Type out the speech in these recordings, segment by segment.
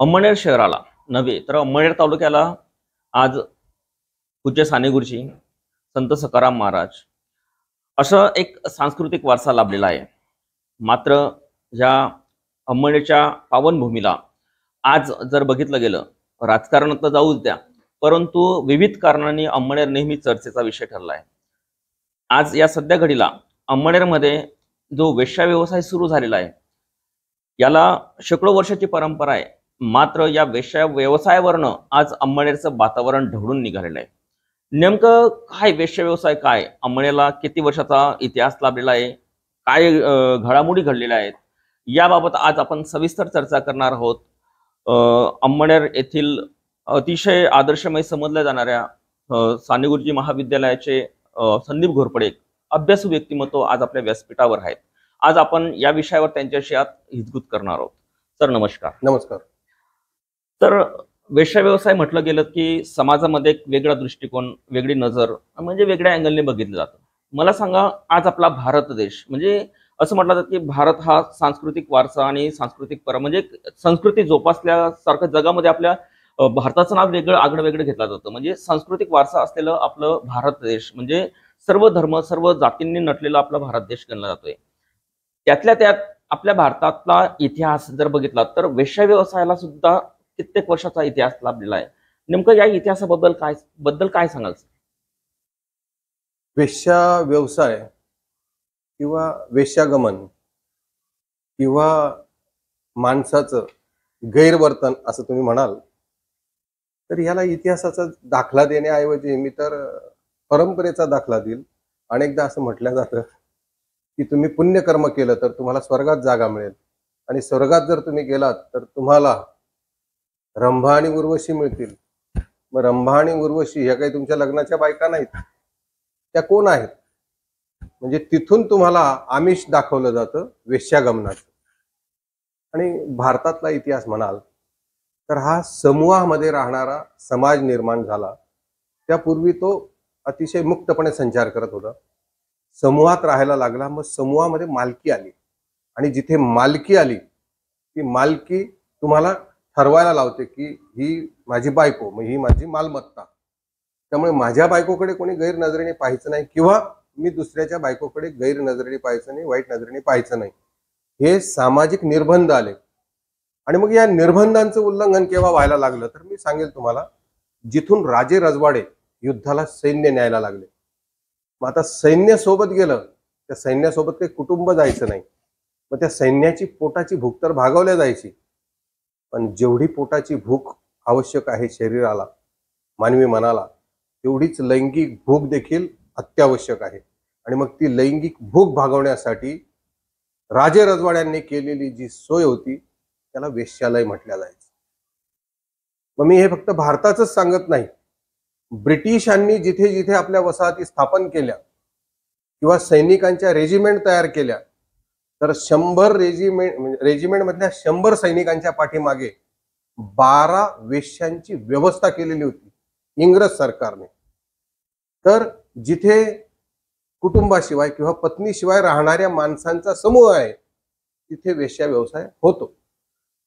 अंमळनेर शहराला नव्हे तर अंमळनेर तालुक्याला आज पूज्य साने गुरुजी, संत सखाराम महाराज असा एक सांस्कृतिक वारसा लाभलेला आहे. मात्र या अंमळनेरच्या पावनभूमीला आज जर बघितलं गेलं, राजकारण तर जाऊच द्या, परंतु विविध कारणांनी अंमळनेर नेहमी चर्चेचा विषय ठरला आहे. आज या सध्या घडीला अंमळनेरमध्ये जो वेश्या व्यवसाय सुरू झालेला आहे, याला शेकडो वर्षाची परंपरा आहे. मात्र या वेश्या व्यवसायावरनं आज अंमळनेरचं वातावरण ढवळून निघालेलं आहे. नेमकं काय वेश्या व्यवसाय, काय अंमळनेरला किती वर्षाचा इतिहास लाभलेला आहे, काय घडामोडी घडलेल्या आहेत, याबाबत आज आपण सविस्तर चर्चा करणार आहोत. अंमळनेर येथील अतिशय आदर्शमय समजल्या जाणाऱ्या साने गुरुजी महाविद्यालयाचे संदीप घोरपडे अभ्यासू व्यक्तिमत्व आज आपल्या व्यासपीठावर आहेत. आज आपण या विषयावर त्यांच्याशी आत हिजगूत करणार आहोत. सर नमस्कार. नमस्कार. तर वेश्या व्यवसाय म्हटलं गेलं की समाजामध्ये एक वेगळा दृष्टिकोन, वेगळी नजर, म्हणजे वेगळ्या अँगलने बघितलं जातं. मला सांगा, आज आपला भारत देश, म्हणजे असं म्हटलं जातं की भारत हा सांस्कृतिक वारसा आणि सांस्कृतिक म्हणजे संस्कृती जोपासल्यासारखं जगामध्ये आपल्या भारताचं नाव वेगळं आगळं वेगळं घेतलं जातं. म्हणजे सांस्कृतिक वारसा असलेलं आपलं भारत देश, म्हणजे सर्व धर्म सर्व जातींनी नटलेला आपला भारत देश गणला जातोय. त्यातल्या त्यात आपल्या भारतातला इतिहास जर बघितला तर वेश्या व्यवसायाला सुद्धा कित्येक वर्षाचा इतिहास लाभलेला आहे. नेमकं या इतिहासाबद्दल काय सांगाल? वेश्या व्यवसाय किंवा वेश्यागमन किंवा माणसाचं गैरवर्तन असं तुम्ही म्हणाल तर याला इतिहासाचा दाखला देण्याऐवजी मी तर परंपरेचा दाखला देईल. अनेकदा असं म्हटलं जातं की तुम्ही पुण्यकर्म केलं तर तुम्हाला स्वर्गात जागा मिळेल, आणि स्वर्गात जर तुम्ही गेलात तर तुम्हाला रंभा आणि उर्वशी मिळतील. मग रंभा आणि उर्वशी ह्या काही तुमच्या लग्नाच्या बायका नाहीत, त्या कोण आहेत? म्हणजे तिथून तुम्हाला आमिष दाखवलं जातं वेश्यागमनाचं. आणि भारतातला इतिहास म्हणाल तर हा समूहामध्ये राहणारा समाज निर्माण झाला. त्यापूर्वी तो अतिशय मुक्तपणे संचार करत होता. समूहात राहायला लागला, मग समूहामध्ये मालकी आली, आणि जिथे मालकी आली ती मालकी तुम्हाला ठरवायला लावते की ही माझी बायको, मग ही माझी मालमत्ता. त्यामुळे माझ्या बायकोकडे कोणी गैरनजरेने पाहायचं नाही, किंवा मी दुसऱ्याच्या बायकोकडे गैरनजरेने पाहायचं नाही, वाईट नजरेने पाहायचं नाही. हे सामाजिक निर्बंध आले. आणि मग या निर्बंधांचं उल्लंघन केव्हा व्हायला लागलं तर मी सांगेल तुम्हाला, जिथून राजे रजवाडे युद्धाला सैन्य न्यायला लागले. मग आता सैन्य सोबत गेलं, त्या सैन्यासोबत काही कुटुंब जायचं नाही. मग त्या सैन्याची पोटाची भूक तर भागवल्या जायची, पण जेवढी पोटाची भूक आवश्यक आहे शरीराला, मानवी मनाला, तेवढीच लैंगिक भूक देखील अत्यावश्यक आहे. आणि मग ती लैंगिक भूक भागवण्यासाठी राजे रजवाड्यांनी केलेली जी सोय होती त्याला वेश्यालय म्हटल्या जायचं. मग मी हे फक्त भारताचंच सांगत नाही, ब्रिटिशांनी जिथे जिथे आपल्या वसाहती स्थापन केल्या किंवा सैनिकांच्या रेजिमेंट तयार केल्या, तर 100 रेजिमेंट मधल्या 100 सैनिकांच्या पाठीमागे 12 वेश्यांची व्यवस्था केलेली होती इंग्रज सरकारने. तर जिथे कुटुंबाशिवाय किंवा पत्नीशिवाय राहणाऱ्या माणसांचा समूह आहे तिथे वेश्या व्यवसाय होतो.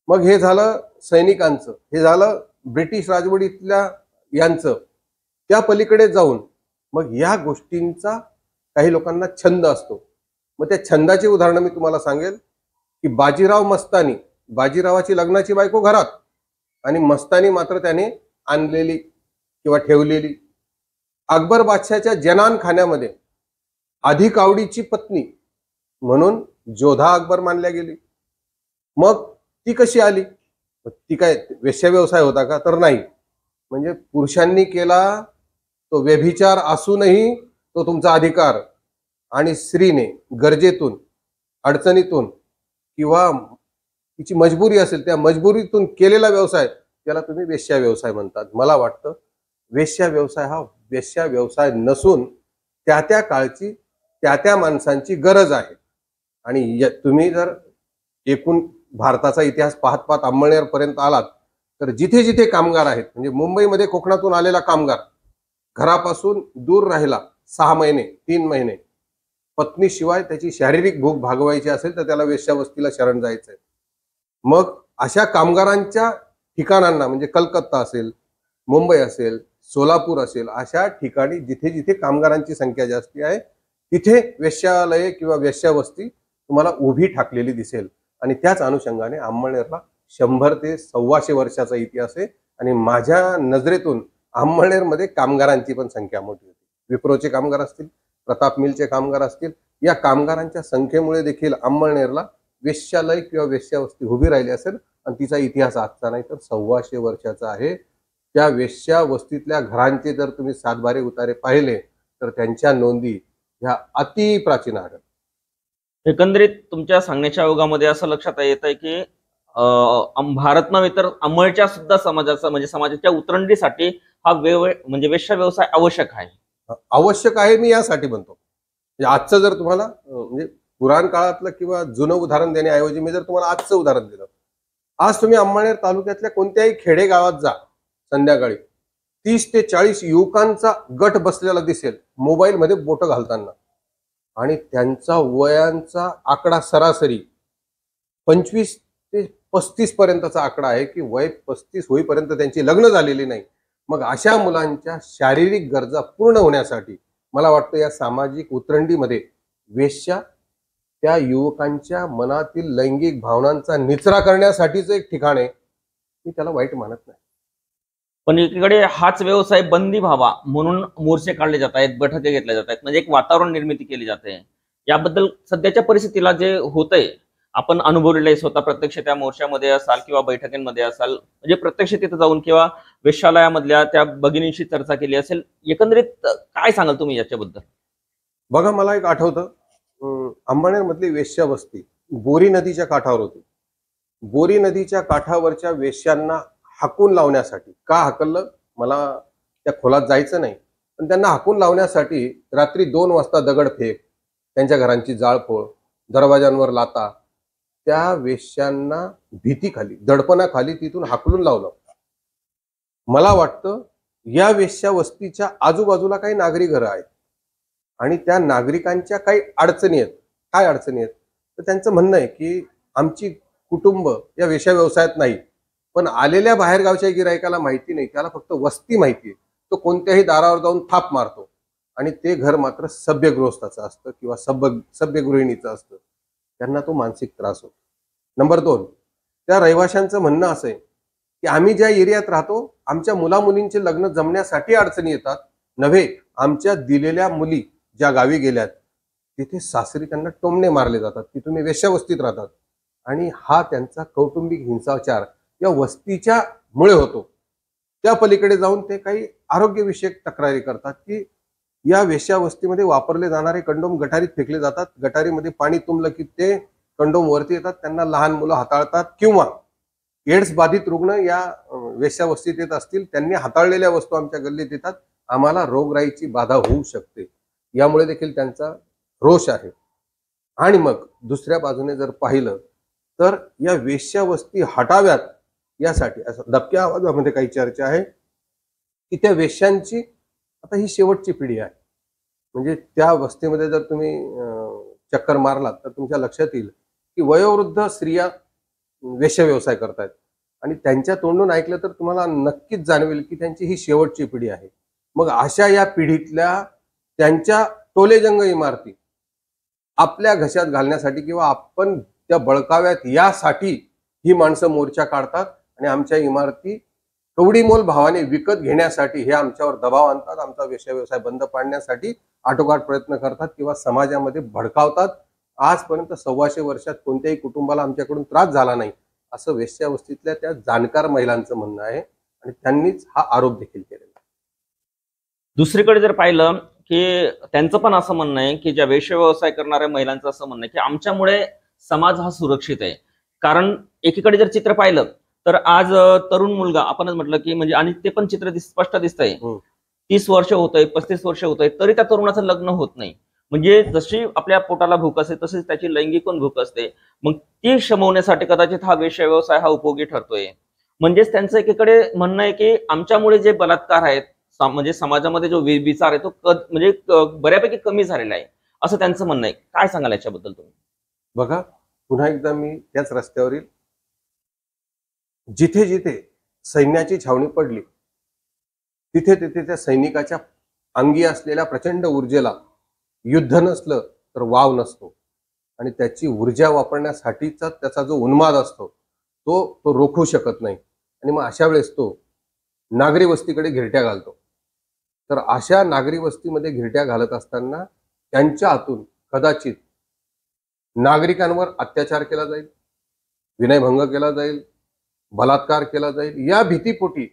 मग हे झालं सैनिकांचं, हे झालं ब्रिटिश राजवटीतल्या यांचं. त्या पलीकडे जाऊन मग या गोष्टींचा काही लोकांना छंद असतो. मग त्या छंदाची उदाहरणं मी तुम्हाला सांगेल की बाजीराव मस्तानी, बाजीरावाची लग्नाची बायको घरात, आणि मस्तानी मात्र त्याने आणलेली किंवा ठेवलेली. अकबर बादशाहच्या जनान खान्यामध्ये अधिक आवडीची पत्नी म्हणून जोधा अकबर मानल्या गेली. मग ती कशी आली? ती काय वेश्या व्यवसाय होता का? तर नाही. म्हणजे पुरुषांनी केला तो व्यभिचार असूनही तो तुमचा अधिकार, आणि स्त्रीने गरजेतून, अडचणीतून किंवा तिची मजबुरी असेल त्या मजबुरीतून केलेला व्यवसाय त्याला तुम्ही वेश्या व्यवसाय म्हणतात. मला वाटतं वेश्या व्यवसाय हा वेश्या व्यवसाय नसून त्या त्या काळची त्या त्या माणसांची गरज आहे. आणि तुम्ही जर एकूण भारताचा इतिहास पाहत पाहत अंमळनेर पर्यंत आलात तर जिथे जिथे कामगार आहेत, म्हणजे मुंबईमध्ये कोकणातून आलेला कामगार घरापासून दूर राहिला 6 महिने 3 महिने, पत्नीशिवाय त्याची शारीरिक भूक भागवायची असेल तर त्याला वेश्यावस्तीला शरण जायचंय. मग अशा कामगारांच्या ठिकाणांना म्हणजे कलकत्ता असेल, मुंबई असेल, सोलापूर असेल, अशा ठिकाणी जिथे जिथे कामगारांची संख्या जास्ती आहे तिथे वेश्यालये किंवा वेश्यावस्ती तुम्हाला उभी ठाकलेली दिसेल. आणि त्याच अनुषंगाने अंमळनेरला 100 ते 125 वर्षाचा इतिहास आहे. आणि माझ्या नजरेतून अंमळनेरमध्ये कामगारांची पण संख्या मोठी होती. विप्रोचे कामगार असतील, प्रताप मिलचे कामगार असतील, या कामगारांच्या संख्येमुळे देखील अंमळनेरला वेश्यालय किंवा वेश्यावस्ती उभी राहिली असेल. आणि तिचा इतिहास आजचा नाही तर 125 वर्षाचा आहे. त्या वेश्यावस्तीतल्या घरांचे जर तुम्ही सातबारे उतारे पाहिले तर त्यांच्या नोंदी ह्या अति प्राचीन आहेत. एकंदरीत तुमच्या सांगण्याच्या योगामध्ये असं लक्षात येत आहे की भारत नव्हे तर अंमळच्या सुद्धा समाजाचा म्हणजे समाजाच्या उतरंडीसाठी हा म्हणजे वेश्या व्यवसाय आवश्यक आहे. आवश्यक आहे मी यासाठी म्हणतो, म्हणजे आजचं जर तुम्हाला म्हणजे पुराण काळातलं किंवा जुनं उदाहरण देण्याऐवजी मी जर तुम्हाला आजचं उदाहरण दिलं, आज तुम्ही अंमळनेर तालुक्यातल्या कोणत्याही खेडेगावात जा, संध्याकाळी 30 ते 40 युवकांचा गट बसलेला दिसेल मोबाईलमध्ये बोटं घालताना. आणि त्यांचा वयांचा आकडा सरासरी 25 ते 35 पर्यंतचा आकडा आहे की वय 35 होईपर्यंत त्यांची लग्न झालेली नाही. मग अशा मुलांच्या शारीरिक गरजा पूर्ण होण्यासाठी मला वाटतं या सामाजिक उतरंडीमध्ये वेश्या त्या युवकांच्या मनातील लैंगिक भावनांचा निचरा करण्यासाठीच एक ठिकाण आहे. मी त्याला वाईट मानत नाही. पण एकीकडे हाच व्यवसाय बंदी व्हावा म्हणून मोर्चे काढले जात आहेत, बैठकी घेतल्या जात आहेत, म्हणजे एक वातावरण निर्मिती केली जाते. याबद्दल सध्याच्या परिस्थितीला जे होतंय आपण अनुभवलेलं आहे, स्वतः प्रत्यक्ष त्या मोर्चामध्ये असाल किंवा बैठकींमध्ये असाल, म्हणजे प्रत्यक्ष तिथे जाऊन किंवा वेश्यालयामधल्या त्या भगिनींशी चर्चा केली असेल, एकंदरीत काय सांगाल तुम्ही याच्याबद्दल? बघा, मला एक आठवतं, अंमळनेर मधली वेश्यावस्ती बोरी नदीच्या काठावर होती. बोरी नदीच्या काठावरच्या वेश्यांना हाकून लावण्यासाठी, का हाकललं मला त्या खोलात जायचं नाही, पण त्यांना हाकून लावण्यासाठी रात्री 2 वाजता दगडफेक, त्यांच्या घरांची जाळपोळ, दरवाजांवर लाता, त्या वेश्यांना भीतीखाली, दडपणाखाली तिथून हाकलून लावलं. मला वाटतं या वेश्यावस्तीच्या आजूबाजूला काही नागरी घरं आहेत आणि त्या नागरिकांच्या काही अडचणी आहेत. काय अडचणी आहेत तर त्यांचं म्हणणं आहे की आमची कुटुंब या वेश्या व्यवसायात नाही, पण आलेल्या बाहेरगावच्या गिरायकाला माहिती नाही, त्याला फक्त वस्ती माहिती आहे. तो कोणत्याही दारावर जाऊन थाप मारतो आणि ते घर मात्र सभ्य गृहस्थाचं असतं किंवा सभ्य गृहिणीचं असतं. त्यांना तो मानसिक त्रास होतो. नंबर 2, त्या रहिवाशांचं म्हणणं असं आहे की आम्ही ज्या एरियात राहतो आमच्या मुलामुलींचे लग्न जमण्यासाठी अडचणी येतात, नव्हे आमच्या दिलेल्या मुली ज्या गावी गेल्यात तिथे सासरी त्यांना टोमणे मारले जातात की तुम्ही वेश्यावस्तीत राहतात. आणि हा त्यांचा कौटुंबिक हिंसाचार या वस्तीच्या मुळे होतो. त्या पलीकडे जाऊन ते काही आरोग्यविषयक तक्रारी करतात की या वेश्यावस्तीमध्ये वापरले जाणारे कंडोम गटारीत फेकले जातात, गटारीमध्ये पाणी तुंबलं की ते कंडोम वरती येतात, त्यांना लहान मुलं हाताळतात, किंवा एड्स बाधित रुग्ण या वेश्यावस्तीत येत असतील, त्यांनी हाताळलेल्या वस्तू आमच्या गल्लीत येतात, आम्हाला रोगराईची बाधा होऊ शकते, यामुळे देखील त्यांचा रोष आहे. आणि मग दुसऱ्या बाजूने जर पाहिलं तर या वेश्यावस्ती हटाव्यात यासाठी असं दबक्या आवाजामध्ये काही चर्चा आहे की त्या वेश्यांची आता ही शेवटची पिढी आहे. म्हणजे त्या वस्तीमध्ये जर तुम्ही चक्कर मारलात तर तुमच्या लक्षात येईल की वयोवृद्ध स्त्रिया वेश्या व्यवसाय करतायत आणि त्यांच्या तोंडून ऐकलं तर तुम्हाला नक्कीच जाणवेल की त्यांची ही शेवटची पिढी आहे. मग अशा या पिढीतल्या त्यांच्या टोलेजंग इमारती आपल्या घशात घालण्यासाठी किंवा आपण त्या बळकाव्यात यासाठी ही माणसं मोर्चा काढतात आणि आमच्या इमारती कवडीमोल भावाने विकत घेण्यासाठी हे आमच्यावर दबाव आणतात, आमचा वेश्या व्यवसाय बंद पाडण्यासाठी आटोकाट प्रयत्न करतात किंवा समाजामध्ये भडकावतात. आजपर्यंत 125 वर्षात कोणत्याही कुटुंबाला आमच्याकडून त्रास झाला नाही असं वेश्यावस्तीतल्या त्या जाणकार महिलांचं म्हणणं आहे आणि त्यांनीच हा आरोप देखील केलेला आहे. दुसरीकडे जर पाहिलं की त्यांचं पण असं म्हणणं आहे की ज्या वेश्या व्यवसाय करणाऱ्या महिलांचं असं म्हणणं आहे की आमच्यामुळे समाज हा सुरक्षित आहे. कारण एकीकडे जर चित्र पाहिलं तर आज तरुण मुलगा आपणच म्हटलं की म्हणजे आणि ते पण चित्र स्पष्ट दिसतंय, 30 वर्ष होतंय, 35 वर्ष होतंय, तरी त्या तरुणाचं लग्न होत नाही. म्हणजे जशी आपल्या पोटाला भूक असते तशीच त्याची लैंगिक पण भूक असते. मग ती शमवण्यासाठी कदाचित हा वेश्या व्यवसाय हा उपयोगी ठरतोय. म्हणजेच त्यांचं एकीकडे म्हणणं आहे की आमच्यामुळे जे बलात्कार आहेत, म्हणजे समाजामध्ये जो विचार आहे तो म्हणजे बऱ्यापैकी कमी झालेला आहे असं त्यांचं म्हणणं आहे. काय सांगाल याच्याबद्दल तुम्ही? बघा, पुन्हा एकदा मी त्याच रस्त्यावरील जिथे जिथे सैन्याची छावणी पडली, तिथे तिथे त्या सैनिकाच्या अंगी असलेल्या प्रचंड ऊर्जेला युद्ध नसलं तर वाव नसतो, आणि त्याची ऊर्जा वापरण्यासाठीचा त्याचा जो उन्माद असतो तो तो रोखू शकत नाही, आणि मग अशा वेळेस तो नागरी वस्तीकडे घिरट्या घालतो. तर अशा नागरी वस्तीमध्ये घिरट्या घालत असताना त्यांच्या हातून कदाचित नागरिकांवर अत्याचार केला जाईल, विनयभंग केला जाईल, बलात्कार केला जाईल, या भीतीपोटी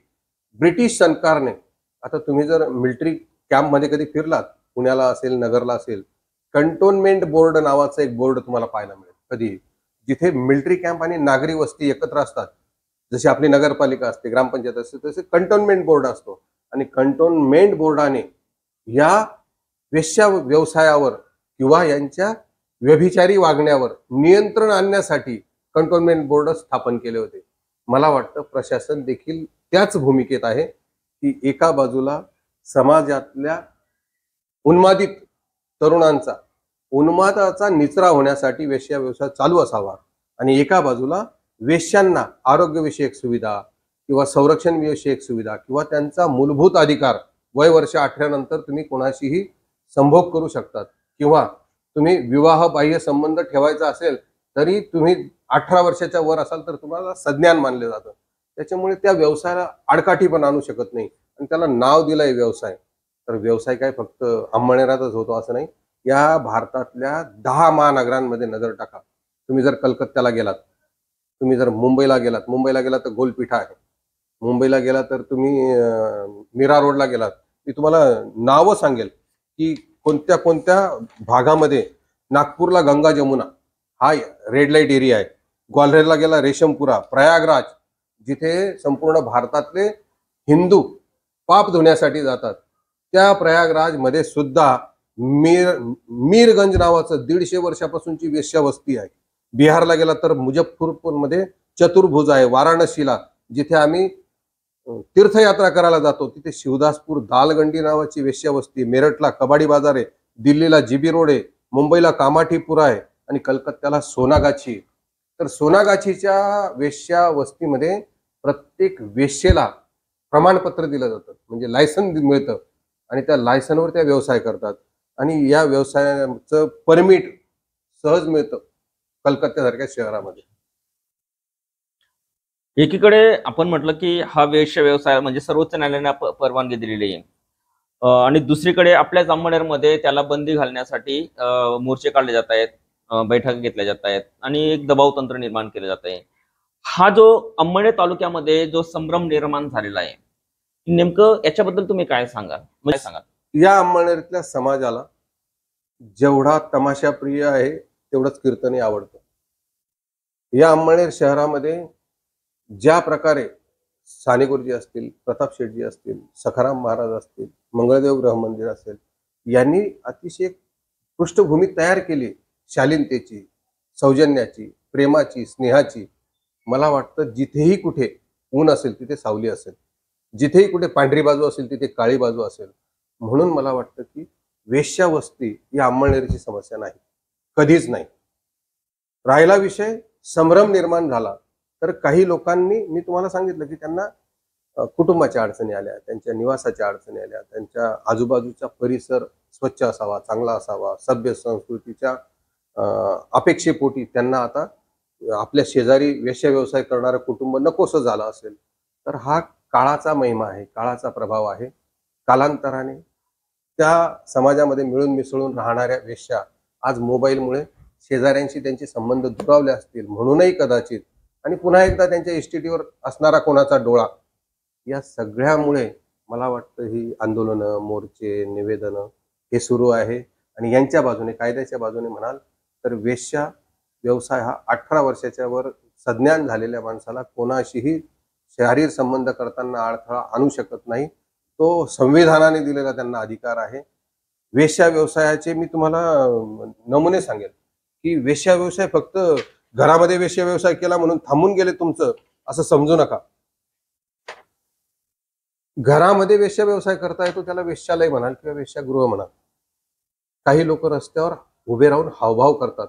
ब्रिटिश सरकारने, आता तुम्ही जर मिलिटरी कॅम्पमध्ये कधी फिरलात, पुण्याला असेल, नगरला असेल, कंटोनमेंट बोर्ड नावाचं एक बोर्ड तुम्हाला पाहायला मिळेल कधी, जिथे मिलिटरी कॅम्प आणि नागरी वस्ती एकत्र असतात. जशी आपली नगरपालिका असते, ग्रामपंचायत असते, तसे कंटोनमेंट बोर्ड असतो. आणि कंटोनमेंट बोर्डाने या वेश्या व्यवसायावर किंवा यांच्या व्यभिचारी वागण्यावर नियंत्रण आणण्यासाठी कंटोनमेंट बोर्ड स्थापन केले होते. मला वाटतं प्रशासन देखील त्याच भूमिकेत आहे की एका बाजूला समाजातल्या उन्मादित तरुणांचा उन्मादाचा निचरा होण्यासाठी वेश्या व्यवसाय चालू असावा, आणि एका बाजूला वेश्यांना आरोग्यविषयक सुविधा किंवा संरक्षण विषयक सुविधा किंवा त्यांचा मूलभूत अधिकार, वय वर्ष 18 नंतर तुम्ही कोणाशीही संभोग करू शकतात, किंवा तुम्ही विवाह बाह्य संबंध ठेवायचा असेल तरी तुम्ही 18 वर्षाच्या वर असाल तर तुम्हाला सज्ञान मानले जातं. त्याच्यामुळे त्या व्यवसायाला आडकाठी पण आणू शकत नाही, आणि त्याला नाव दिलंय व्यवसाय. तर व्यवसाय काय फक्त अंमळनेरातच होतो असं नाही. या भारतातल्या 10 महानगरांमध्ये नजर टाका. तुम्ही जर कलकत्त्याला गेलात, तुम्ही जर मुंबईला गेलात तर गोलपीठा आहे. मुंबईला गेला तर तुम्ही मीरा रोडला गेलात, मी तुम्हाला नावं सांगेल की कोणत्या कोणत्या भागामध्ये. नागपूरला गंगा जमुना हा रेड लाईट एरिया आहे. ग्वाल्हेरला गेला रेशमपुरा, प्रयागराज जिथे संपूर्ण भारतातले हिंदू पाप धुण्यासाठी जातात, त्या प्रयागराज मध्ये सुद्धा मीरगंज नावाचं 150 वर्षापासूनची वेश्यावस्ती आहे. बिहारला गेला तर मुजफ्फरपूर मध्ये चतुर्भुज आहे. वाराणसीला जिथे आम्ही तीर्थयात्रा करायला जातो तिथे शिवदासपूर दालगंडी नावाची वेश्यावस्ती, मेरठला कबाडी बाजार आहे, दिल्लीला जीबी रोड आहे, मुंबईला कामाठीपुरा आहे, आणि कलकत्त्याला सोनागाछी. तर सोनागाछीच्या वेश्यावस्तीमध्ये प्रत्येक वेश्येला प्रमाणपत्र दिलं जातं, म्हणजे लायसन मिळतं, आणि त्या लायसनवर त्या व्यवसाय करतात, आणि या व्यवसायाचं परमिट सहज मिळतं कलकत्त्यासारख्या शहरामध्ये. एकीकडे आपण म्हटलं की हा वेश्या व्यवसाय म्हणजे सर्वोच्च न्यायालयाने परवानगी दिलेली आहे, आणि दुसरीकडे आपल्या अंमळनेरमध्ये त्याला बंदी घालण्यासाठी मोर्चे काढले जात आहेत, बैठका घेतल्या जात आहेत, आणि एक दबाव तंत्र निर्माण केलं जात आहे. हा जो अंमळनेर तालुक्यामध्ये जो संभ्रम निर्माण झालेला आहे, नेमकं याच्याबद्दल तुम्ही काय सांगाल? या अंमळनेरच्या समाजाला जेवढा तमाशा प्रिय आहे तेवढंच कीर्तनी आवडतं. या अंमळनेर शहरामध्ये ज्या प्रकारे साने गुरुजी असतील, प्रताप शेठजी असतील, सखाराम महाराज असतील, मंगळदेव ग्रह मंदिर असेल, यांनी अतिशय पृष्ठभूमी तयार केली शालीनतेची, सौजन्याची, प्रेमाची, स्नेहाची. मला वाटतं जिथेही कुठे ऊन असेल तिथे सावली असेल, जिथेही कुठे पांढरी बाजू असेल तिथे काळी बाजू असेल. म्हणून मला वाटतं की वेश्यावस्ती ही अंमळनेरची समस्या नाही, कधीच नाही. राहिला विषय संभ्रम निर्माण झाला तर काही लोकांनी, मी तुम्हाला सांगितलं की त्यांना कुटुंबाच्या अडचणी आल्या, त्यांच्या निवासाच्या अडचणी आल्या, त्यांच्या आजूबाजूचा परिसर स्वच्छ असावा, चांगला असावा, सभ्य संस्कृतीच्या अपेक्षेपोटी त्यांना आता आपल्या शेजारी वेश्या व्यवसाय करणारं कुटुंब नकोसं झालं असेल. तर हा काळाचा महिमा आहे, काळाचा प्रभाव आहे. कालांतराने त्या समाजामध्ये मिळून मिसळून राहणाऱ्या वेश्या आज मोबाईलमुळे शेजाऱ्यांशी त्यांचे संबंध दुरावले असतील म्हणूनही कदाचित, आणि पुन्हा एकदा त्यांच्या इस्टेटीवर असणारा कोणाचा डोळा, या सगळ्यामुळे मला वाटतं ही आंदोलनं, मोर्चे, निवेदनं हे सुरू आहे. आणि यांच्या बाजूने, कायद्याच्या बाजूने म्हणाल तर वेश्या व्यवसाय हा 18 वर्षाच्या वर सज्ञान झालेल्या माणसाला कोणाशीही शारीर संबंध करताना अडथळा आणू शकत नाही. तो संविधानाने दिलेला त्यांना अधिकार आहे. वेश्या व्यवसायाचे मी तुम्हाला नमुने सांगेल की वेश्या व्यवसाय फक्त घरामध्ये वेश्या व्यवसाय केला म्हणून थांबून गेले तुमचं असं समजू नका. घरामध्ये वेश्या व्यवसाय करता येतो त्याला वेश्यालय म्हणाल किंवा वेश्यागृह म्हणाल. काही लोक रस्त्यावर उभे राहून हावभाव करतात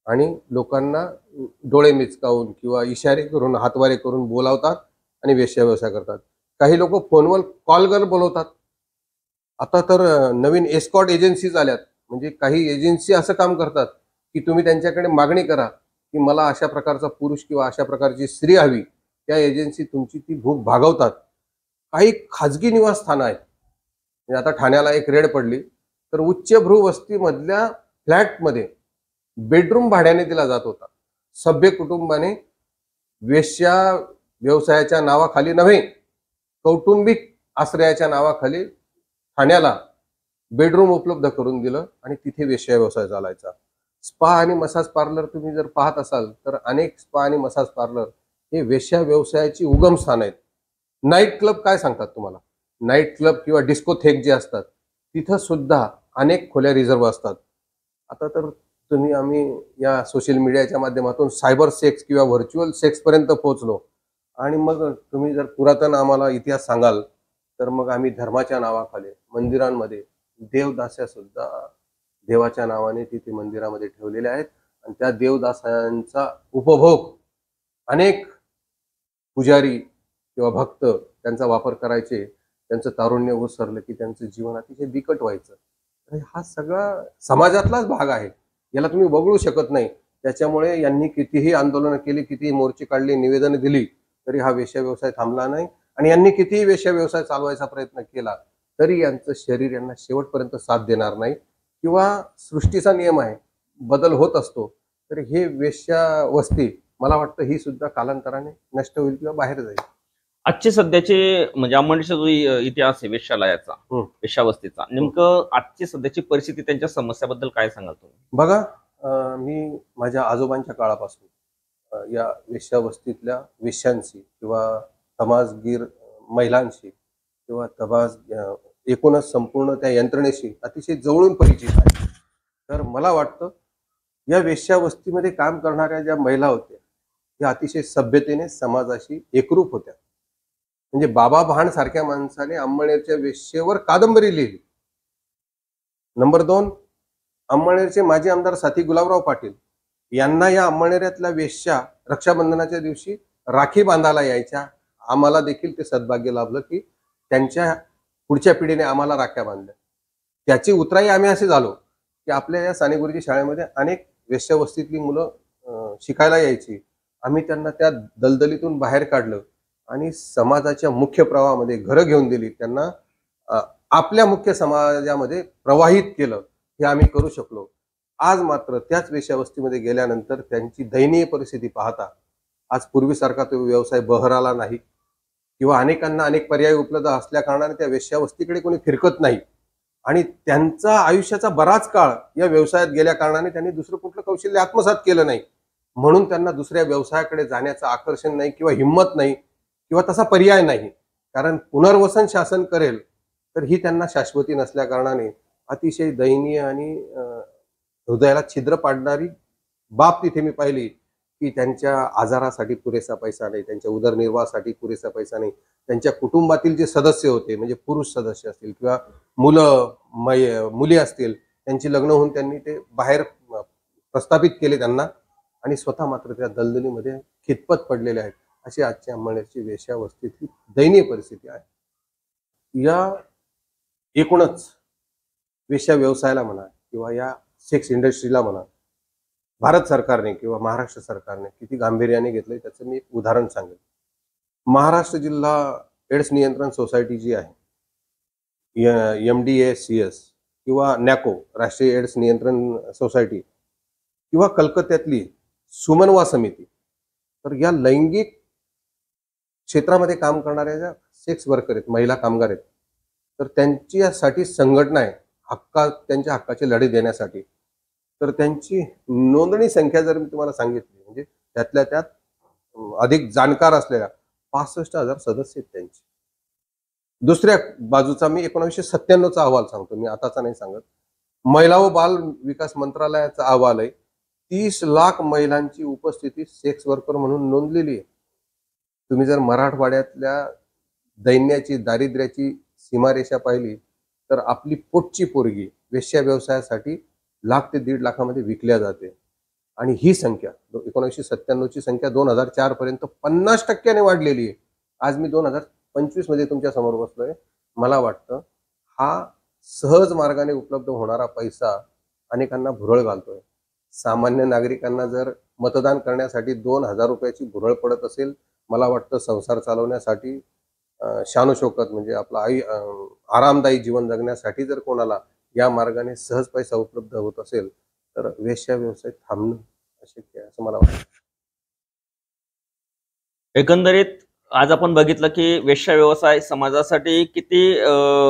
आणि लोकांना डोळे मिचकावून किंवा इशारे करून, हातवारे करून बोलावतात आणि वेश्या व्यवसाय करतात. काही लोक फोनवर कॉल गर्ल बोलवतात. आता तर नवीन एस्कॉर्ट एजन्सीज आल्यात. म्हणजे काही एजन्सी असं काम करतात की तुम्ही त्यांच्याकडे मागणी करा की मला अशा प्रकारचा पुरुष किंवा अशा प्रकारची स्त्री हवी. त्या एजन्सी तुमची ती भूक भागवतात. काही खाजगी निवासस्थानं आहेत. म्हणजे आता ठाण्याला एक रेड पडली, तर उच्चभ्रू वस्तीमधल्या फ्लॅटमध्ये बेडरूम भाड्याने दिला जात होता. सभ्य कुटुंबाने वेश्या व्यवसायाच्या नावाखाली नव्हे, कौटुंबिक आश्रयाच्या नावाखाली ठाण्याला बेडरूम उपलब्ध करून दिलं आणि तिथे वेश्या व्यवसाय चालायचा. स्पा आणि मसाज पार्लर तुम्ही जर पाहत असाल तर अनेक स्पा आणि मसाज पार्लर हे वेश्या व्यवसायाची उगमस्थान आहेत. नाईट क्लब काय सांगतात तुम्हाला? नाईट क्लब किंवा डिस्कोथेक जे असतात तिथं सुद्धा अनेक खोल्या रिझर्व्ह असतात. आता तर आम्ही या सोशल मीडियाच्या माध्यमातून सायबर सेक्स किंवा व्हर्च्युअल सेक्स पर्यंत पोहोचलो. आणि मग तुम्ही जर पुरातन आम्हाला इतिहास सांगाल तर मग आम्ही धर्माच्या नावाखाली मंदिरांमध्ये देवदास्या सुद्धा देवाच्या नावाने तिथे मंदिरामध्ये ठेवलेल्या आहेत. आणि त्या देवदासांचा उपभोग अनेक पुजारी किंवा भक्त त्यांचा वापर करायचे. त्यांचं तारुण्य ओसरलं की त्यांचं जीवन अतिशय बिकट व्हायचं. हा सगळा समाजातलाच भाग आहे. याला तुम्ही वगळू शकत नाही. त्याच्यामुळे यांनी कितीही आंदोलनं केली, कितीही मोर्चे काढले, निवेदनं दिली, तरी हा वेश्या व्यवसाय थांबला नाही. आणि यांनी कितीही वेश्या व्यवसाय चालवायचा प्रयत्न केला तरी यांचं शरीर यांना शेवटपर्यंत साथ देणार नाही. किंवा सृष्टीचा नियम आहे, बदल होत असतो. तर हे वेश्या वस्ती मला वाटतं ही सुद्धा कालांतराने नष्ट होईल किंवा बाहेर जाईल. आजचे सध्याचे म्हणजे अंमळनेरचा जो इतिहास आहे वेश्यालयाचा, वेश्यावस्तीचा, नेमकं आजची सध्याची परिस्थिती, त्यांच्या समस्याबद्दल काय सांगाल तुम्ही? बघा, मी माझ्या आजोबांच्या काळापासून या वेश्यावस्तीतल्या वेश्यांशी किंवा तमासगीर महिलांशी किंवा एकूणच संपूर्ण त्या यंत्रणेशी अतिशय जवळून परिचित आहे. तर मला वाटतं या वेश्यावस्तीमध्ये काम करणाऱ्या ज्या महिला होत्या त्या अतिशय सभ्यतेने समाजाशी एकरूप होत्या. म्हणजे बाबा भांड सारख्या माणसाने अंमळनेरच्या वेश्येवर कादंबरी लिहिली. नंबर 2, अंमळनेरचे माजी आमदार साथी गुलाबराव पाटील यांना या अंमळनेरातल्या वेश्या रक्षाबंधनाच्या दिवशी राखी बांधायला यायच्या. आम्हाला देखील ते सद्भाग्य लाभलं की त्यांच्या पुढच्या पिढीने आम्हाला राख्या बांधल्या. त्याची उतराई आम्ही असे झालो की आपल्या या सानेगुरुजी शाळेमध्ये अनेक वेश्यावस्तीतली मुलं शिकायला यायची. आम्ही त्यांना त्या दलदलीतून बाहेर काढलं आणि समाजाच्या मुख्य प्रवाहामध्ये घरं घेऊन दिली. त्यांना आपल्या मुख्य समाजामध्ये प्रवाहित केलं. हे आम्ही करू शकलो. आज मात्र त्याच वेश्यावस्तीमध्ये गेल्यानंतर त्यांची दयनीय परिस्थिती पाहता आज पूर्वीसारखा तो व्यवसाय बहराला नाही किंवा अनेकांना अनेक पर्याय उपलब्ध असल्या कारणाने त्या वेश्यावस्तीकडे कोणी फिरकत नाही. आणि त्यांचा आयुष्याचा बराच काळ या व्यवसायात गेल्या कारणाने त्यांनी दुसरं कुठलं कौशल्य आत्मसात केलं नाही. म्हणून त्यांना दुसऱ्या व्यवसायाकडे जाण्याचं आकर्षण नाही किंवा हिंमत नाही किंवा तसा पर्याय नाही. कारण पुनर्वसन शासन करेल तर ही त्यांना शाश्वती नसल्या कारणाने अतिशय दयनीय आणि हृदयाला छिद्र पाडणारी बाब तिथे मी पाहिली की त्यांच्या आजारासाठी पुरेसा पैसा नाही, त्यांच्या उदरनिर्वाहासाठी पुरेसा पैसा नाही. त्यांच्या कुटुंबातील जे सदस्य होते, म्हणजे पुरुष सदस्य असतील किंवा मुली असतील, त्यांची लग्न होऊन त्यांनी ते बाहेर प्रस्थापित केले त्यांना आणि स्वतः मात्र त्या दलदलीमध्ये खितपत पडलेले आहेत. अशी आजच्या अंमळनेरची वेश्यावस्तीतली दयनीय परिस्थिती आहे. या एकूणच वेश्या व्यवसायाला म्हणा किंवा या सेक्स इंडस्ट्रीला म्हणा, भारत सरकारने किंवा महाराष्ट्र सरकारने किती गांभीर्याने घेतलंय त्याचं मी एक उदाहरण सांगेन. महाराष्ट्र जिल्हा एड्स नियंत्रण सोसायटी जी आहे, MDACS किंवा नॅको राष्ट्रीय एड्स नियंत्रण सोसायटी किंवा कलकत्त्यातली सुमनवा समिती, तर या लैंगिक क्षेत्रामध्ये काम करणाऱ्या ज्या सेक्स वर्कर आहेत, महिला कामगार आहेत, तर त्यांच्यासाठी संघटना आहे त्यांच्या हक्काचे लढे देण्यासाठी. तर त्यांची नोंदणी संख्या जर मी तुम्हाला सांगितली, म्हणजे त्यातल्या त्यात अधिक जाणकार असलेल्या 65,000 सदस्य आहेत त्यांचे. दुसऱ्या बाजूचा मी 1997चा अहवाल सांगतो, मी आताचा नाही सांगत. महिला व बाल विकास मंत्रालयाचा अहवाल आहे. 30 लाख महिलांची उपस्थिती सेक्स वर्कर म्हणून नोंदलेली आहे. तुम्ही जर मराठवाड्यातल्या दैन्याची, दारिद्र्याची सीमारेषा पाहिली तर आपली पोटची पोरगी वेश्या व्यवसायासाठी 1 ते 1.5 लाखामध्ये विकल्या जाते. आणि ही संख्या 1997ची संख्या 2004 पर्यंत 50% वाढलेली आहे. आज मी 2025 मध्ये तुमच्या समोर बसलोय. मला वाटतं हा सहज मार्गाने उपलब्ध होणारा पैसा अनेकांना भुरळ घालतोय. सामान्य नागरिकांना जर मतदान करण्यासाठी 2,000 रुपयाची भुरळ पडत असेल, मला वाटतं संसार चालवण्यासाठी शानोशौकत म्हणजे आपलं आरामदायी जीवन जगण्यासाठी जर कोणाला या मार्गाने सहज पैसा उपलब्ध होत असेल, तर वेश्या व्यवसाय थांबणं अशक्य आहे असं मला वाटतं. एकंदरीत आज आपण बघितलं की वेश्या व्यवसाय समाजासाठी किती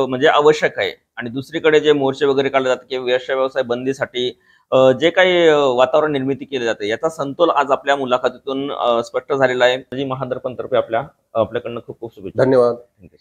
म्हणजे आवश्यक आहे आणि दुसरीकडे जे मोर्चे वगैरे काढले जातात की वेश्या व्यवसाय बंदीसाठी जे काही वातावरण निर्मिती केली जाते याचा समतोल आज आपल्या मुलाखतीतून स्पष्ट झालेला आहे. जी महादर्पण तर्फे आपल्याकडनं खूप खूप शुभेच्छा. धन्यवाद. Thank you.